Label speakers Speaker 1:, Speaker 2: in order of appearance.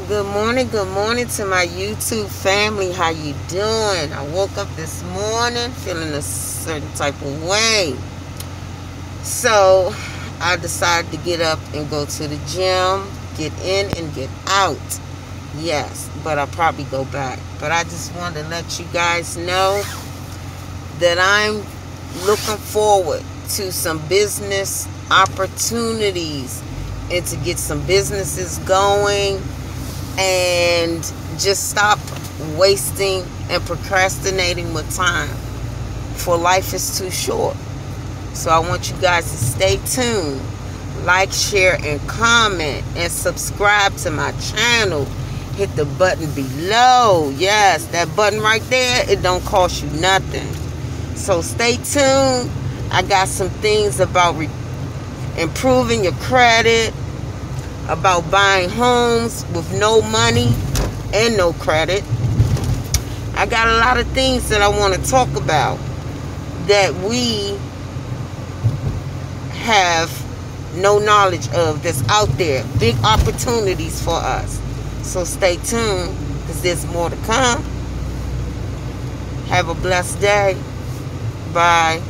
Speaker 1: Good morning to my YouTube family. How you doing? I woke up this morning feeling a certain type of way. So I decided to get up and go to the gym, get in and get out. Yes, but I'll probably go back. But I just wanted to let you guys know that I'm looking forward to some business opportunities and to get some businesses going and just stop wasting and procrastinating with time, for life is too short. So I want you guys to stay tuned, like, share, and comment, and subscribe to my channel. Hit the button below. Yes, that button right there, it don't cost you nothing. So stay tuned. I got some things about improving your credit, about buying homes with no money and no credit. I got a lot of things that I want to talk about that we have no knowledge of, that's out there. Big opportunities for us. So stay tuned, because there's more to come. Have a blessed day. Bye.